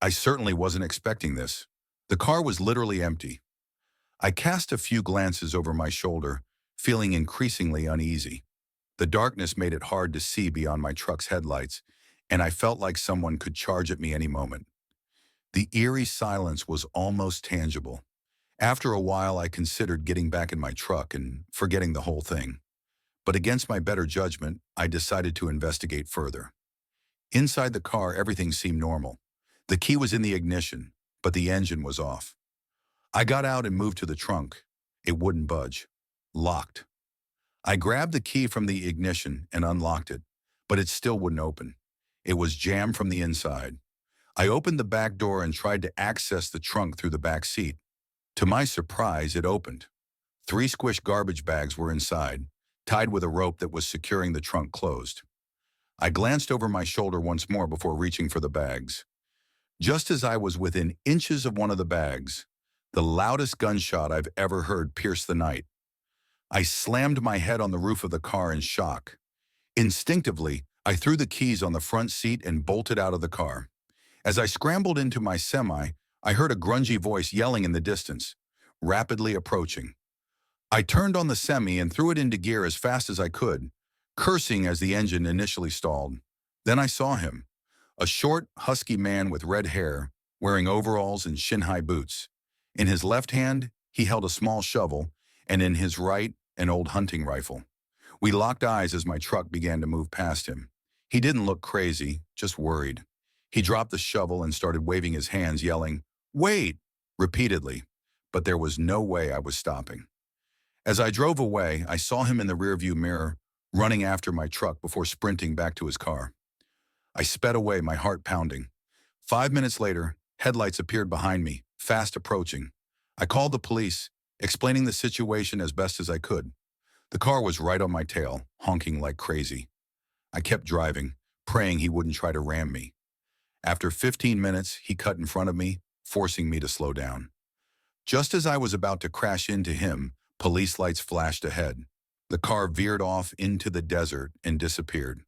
I certainly wasn't expecting this. The car was literally empty. I cast a few glances over my shoulder, feeling increasingly uneasy. The darkness made it hard to see beyond my truck's headlights, and I felt like someone could charge at me any moment. The eerie silence was almost tangible. After a while, I considered getting back in my truck and forgetting the whole thing. But against my better judgment, I decided to investigate further. Inside the car, everything seemed normal. The key was in the ignition, but the engine was off. I got out and moved to the trunk. It wouldn't budge. Locked. I grabbed the key from the ignition and unlocked it, but it still wouldn't open. It was jammed from the inside. I opened the back door and tried to access the trunk through the back seat. To my surprise, it opened. Three squished garbage bags were inside, tied with a rope that was securing the trunk closed. I glanced over my shoulder once more before reaching for the bags. Just as I was within inches of one of the bags, the loudest gunshot I've ever heard pierced the night. I slammed my head on the roof of the car in shock. Instinctively, I threw the keys on the front seat and bolted out of the car. As I scrambled into my semi, I heard a grungy voice yelling in the distance, rapidly approaching. I turned on the semi and threw it into gear as fast as I could, cursing as the engine initially stalled. Then I saw him, a short, husky man with red hair, wearing overalls and shin-high boots. In his left hand, he held a small shovel, and in his right, an old hunting rifle. We locked eyes as my truck began to move past him. He didn't look crazy, just worried. He dropped the shovel and started waving his hands, yelling, "Wait!" repeatedly, but there was no way I was stopping. As I drove away, I saw him in the rearview mirror, running after my truck before sprinting back to his car. I sped away, my heart pounding. 5 minutes later, headlights appeared behind me, fast approaching. I called the police, explaining the situation as best as I could. The car was right on my tail, honking like crazy. I kept driving, praying he wouldn't try to ram me. After 15 minutes, he cut in front of me, forcing me to slow down. Just as I was about to crash into him, police lights flashed ahead. The car veered off into the desert and disappeared.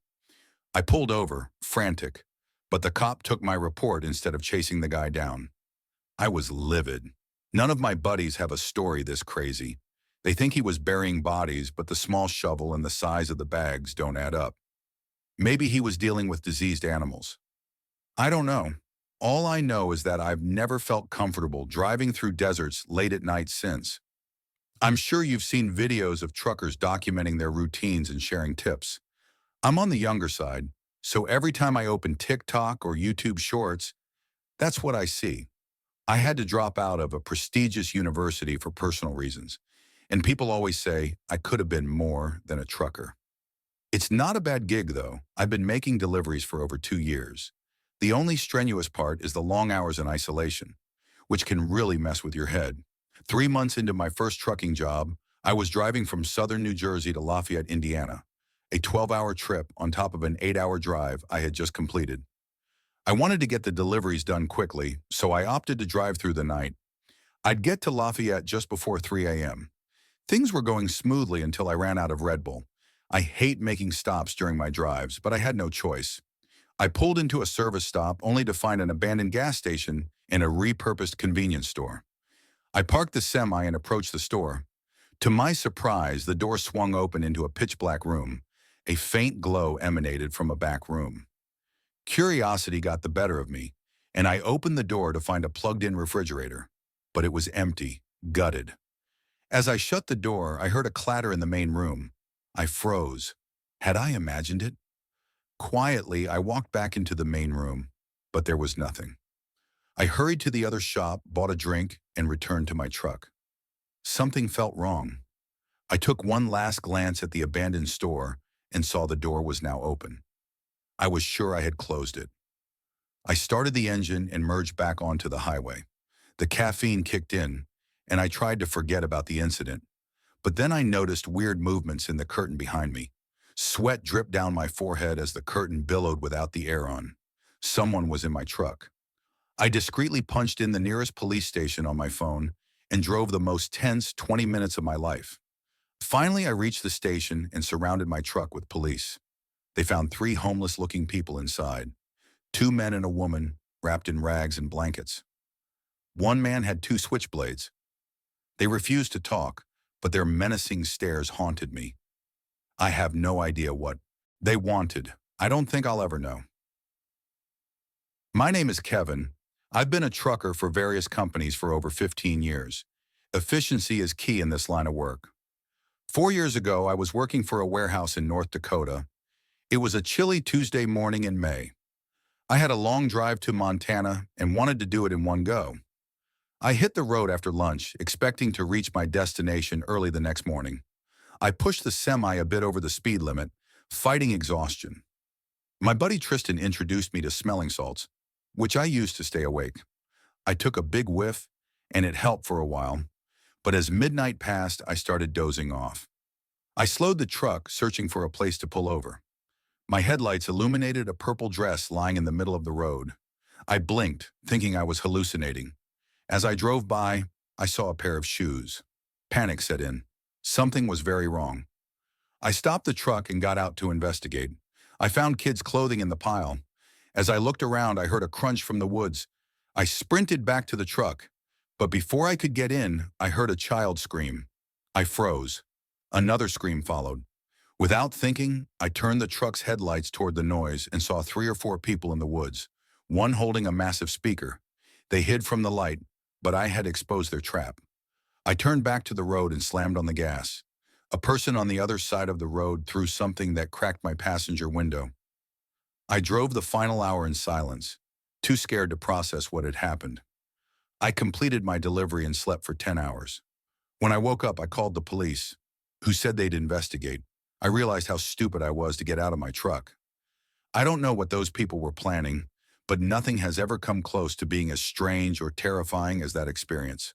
I pulled over, frantic, but the cop took my report instead of chasing the guy down. I was livid. None of my buddies have a story this crazy. They think he was burying bodies, but the small shovel and the size of the bags don't add up. Maybe he was dealing with diseased animals. I don't know. All I know is that I've never felt comfortable driving through deserts late at night since. I'm sure you've seen videos of truckers documenting their routines and sharing tips. I'm on the younger side, so every time I open TikTok or YouTube Shorts, that's what I see. I had to drop out of a prestigious university for personal reasons, and people always say I could have been more than a trucker. It's not a bad gig, though. I've been making deliveries for over 2 years. The only strenuous part is the long hours in isolation, which can really mess with your head. 3 months into my first trucking job, I was driving from southern New Jersey to Lafayette, Indiana, a 12-hour trip on top of an 8-hour drive I had just completed. I wanted to get the deliveries done quickly, so I opted to drive through the night. I'd get to Lafayette just before 3 a.m. Things were going smoothly until I ran out of Red Bull. I hate making stops during my drives, but I had no choice. I pulled into a service stop only to find an abandoned gas station and a repurposed convenience store. I parked the semi and approached the store. To my surprise, the door swung open into a pitch-black room. A faint glow emanated from a back room. Curiosity got the better of me, and I opened the door to find a plugged-in refrigerator. But it was empty, gutted. As I shut the door, I heard a clatter in the main room. I froze. Had I imagined it? Quietly, I walked back into the main room, but there was nothing. I hurried to the other shop, bought a drink, and returned to my truck. Something felt wrong. I took one last glance at the abandoned store and saw the door was now open. I was sure I had closed it. I started the engine and merged back onto the highway. The caffeine kicked in, and I tried to forget about the incident. But then I noticed weird movements in the curtain behind me. Sweat dripped down my forehead as the curtain billowed without the air on. Someone was in my truck. I discreetly punched in the nearest police station on my phone and drove the most tense 20 minutes of my life. Finally, I reached the station and surrounded my truck with police. They found 3 homeless-looking people inside, 2 men and a woman, wrapped in rags and blankets. One man had two switchblades. They refused to talk, but their menacing stares haunted me. I have no idea what they wanted. I don't think I'll ever know. My name is Kevin. I've been a trucker for various companies for over 15 years. Efficiency is key in this line of work. 4 years ago, I was working for a warehouse in North Dakota. It was a chilly Tuesday morning in May. I had a long drive to Montana and wanted to do it in one go. I hit the road after lunch, expecting to reach my destination early the next morning. I pushed the semi a bit over the speed limit, fighting exhaustion. My buddy Tristan introduced me to smelling salts, which I used to stay awake. I took a big whiff, and it helped for a while, but as midnight passed, I started dozing off. I slowed the truck, searching for a place to pull over. My headlights illuminated a purple dress lying in the middle of the road. I blinked, thinking I was hallucinating. As I drove by, I saw a pair of shoes. Panic set in. Something was very wrong. I stopped the truck and got out to investigate. I found kids' clothing in the pile. As I looked around, I heard a crunch from the woods. I sprinted back to the truck, but before I could get in, I heard a child scream. I froze. Another scream followed. Without thinking, I turned the truck's headlights toward the noise and saw 3 or 4 people in the woods, one holding a massive speaker. They hid from the light, but I had exposed their trap. I turned back to the road and slammed on the gas. A person on the other side of the road threw something that cracked my passenger window. I drove the final hour in silence, too scared to process what had happened. I completed my delivery and slept for 10 hours. When I woke up, I called the police, who said they'd investigate. I realized how stupid I was to get out of my truck. I don't know what those people were planning, but nothing has ever come close to being as strange or terrifying as that experience.